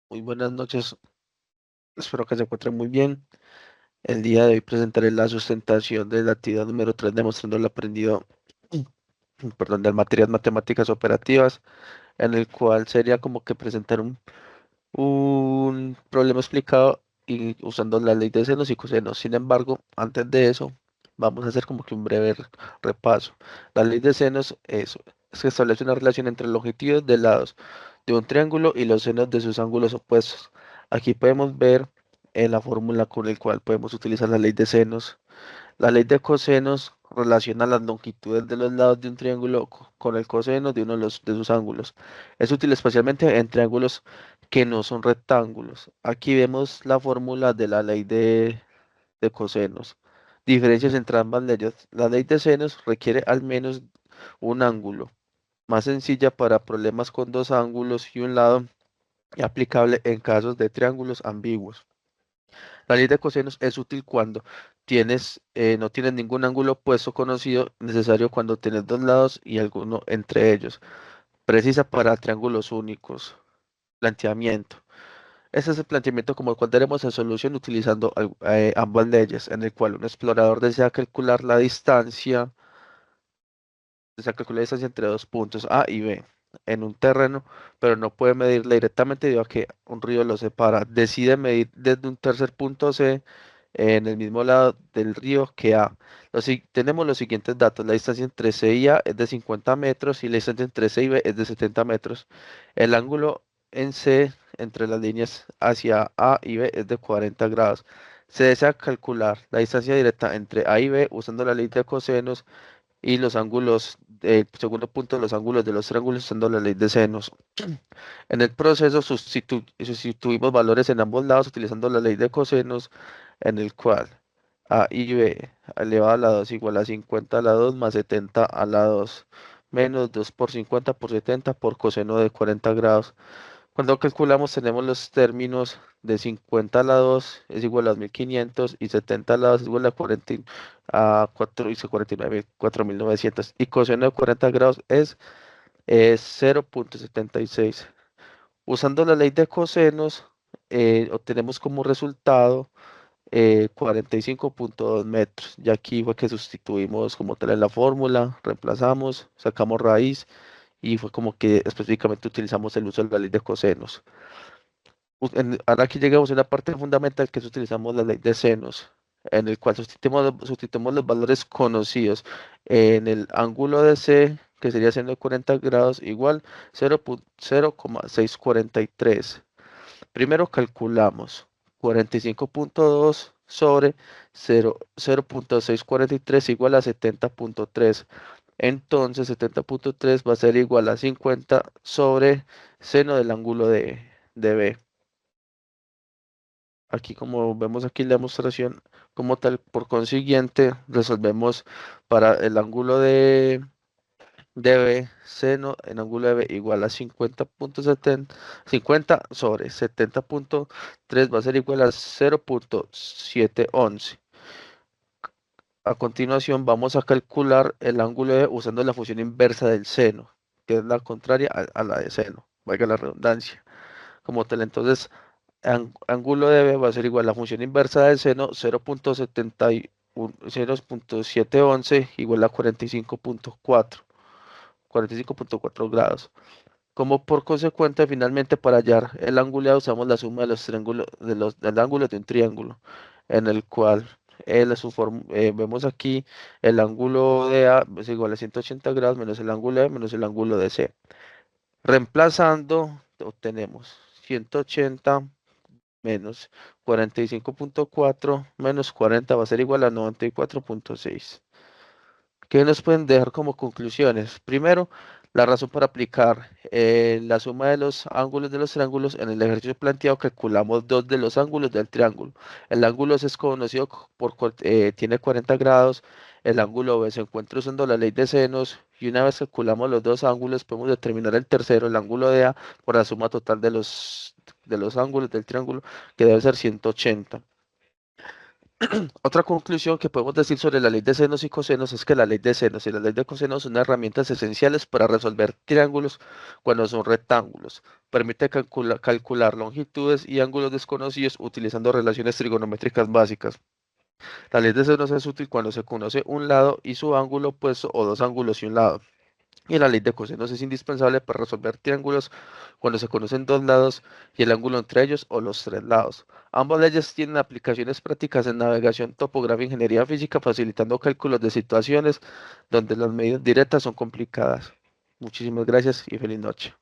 Muy buenas noches, espero que se encuentren muy bien. El día de hoy presentaré la sustentación de la actividad número 3 demostrando el aprendido, perdón, de materias matemáticas operativas, en el cual sería como que presentar un problema explicado y usando la ley de senos y cosenos. Sin embargo, antes de eso, vamos a hacer como que un breve repaso. La ley de senos es que establece una relación entre longitudes de lados de un triángulo y los senos de sus ángulos opuestos. Aquí podemos ver la fórmula con la cual podemos utilizar la ley de senos. La ley de cosenos relaciona las longitudes de los lados de un triángulo con el coseno de uno de sus ángulos. Es útil especialmente en triángulos que no son rectángulos. Aquí vemos la fórmula de la ley de cosenos. Diferencias entre ambas leyes. La ley de senos requiere al menos un ángulo, más sencilla para problemas con dos ángulos y un lado, y aplicable en casos de triángulos ambiguos. La ley de cosenos es útil cuando no tienes ningún ángulo opuesto conocido, necesario cuando tienes dos lados y alguno entre ellos. Precisa para triángulos únicos. Planteamiento. Este es el planteamiento como el cual daremos en solución utilizando ambas leyes, en el cual un explorador desea calcular la distancia entre dos puntos A y B en un terreno, pero no puede medirla directamente debido a que un río lo separa. Decide medir desde un tercer punto C en el mismo lado del río que A. Tenemos los siguientes datos. La distancia entre C y A es de 50 metros y la distancia entre C y B es de 70 metros. El ángulo en C entre las líneas hacia A y B es de 40 grados. Se desea calcular la distancia directa entre A y B usando la ley de cosenos y los ángulos, el segundo punto, los ángulos de los triángulos usando la ley de senos. En el proceso sustituimos valores en ambos lados utilizando la ley de cosenos, en el cual A y B elevado a la 2 igual a 50 a la 2 más 70 a la 2 menos 2 por 50 por 70 por coseno de 40 grados. Cuando calculamos tenemos los términos de 50 a la 2 es igual a 1500 y 70 a la 2 es igual a 40 a 4 y 49, 4900 y coseno de 40 grados es 0,76. Usando la ley de cosenos obtenemos como resultado 45,2 metros. Y aquí fue que sustituimos como tal en la fórmula, reemplazamos, sacamos raíz y fue como que específicamente utilizamos el uso de la ley de cosenos. Ahora aquí llegamos a una parte fundamental que es utilizamos la ley de senos, en el cual sustituimos los valores conocidos en el ángulo de C, que sería seno de 40 grados, igual 0,643. Primero calculamos 45,2 sobre 0,643 igual a 70,3. Entonces 70,3 va a ser igual a 50 sobre seno del ángulo de B. Aquí como vemos aquí la demostración como tal, por consiguiente, resolvemos para el ángulo de B, seno en ángulo de B igual a 50,70, 50 sobre 70,3 va a ser igual a 0,711. A continuación vamos a calcular el ángulo de B usando la función inversa del seno, que es la contraria a la de seno, valga la redundancia. Como tal, entonces ángulo de B va a ser igual a la función inversa del seno 0,711 igual a 45,4 grados. Como por consecuente, finalmente para hallar el ángulo A usamos la suma de los triángulos del ángulo de un triángulo, en el cual vemos aquí el ángulo de A es igual a 180 grados menos el ángulo de B menos el ángulo de C. Reemplazando, obtenemos 180 menos 45,4 menos 40 va a ser igual a 94,6. ¿Qué nos pueden dejar como conclusiones? Primero, la razón para aplicar la suma de los ángulos de los triángulos en el ejercicio planteado, calculamos dos de los ángulos del triángulo. El ángulo S es conocido tiene 40 grados, el ángulo B se encuentra usando la ley de senos y una vez calculamos los dos ángulos podemos determinar el tercero, el ángulo de A, por la suma total de los ángulos del triángulo, que debe ser 180. Otra conclusión que podemos decir sobre la ley de senos y cosenos es que la ley de senos y la ley de cosenos son herramientas esenciales para resolver triángulos cuando son rectángulos. Permite calcular longitudes y ángulos desconocidos utilizando relaciones trigonométricas básicas. La ley de senos es útil cuando se conoce un lado y su ángulo opuesto o dos ángulos y un lado. Y la ley de cosenos es indispensable para resolver triángulos cuando se conocen dos lados y el ángulo entre ellos o los tres lados. Ambas leyes tienen aplicaciones prácticas en navegación, topografía e ingeniería física, facilitando cálculos de situaciones donde las medidas directas son complicadas. Muchísimas gracias y feliz noche.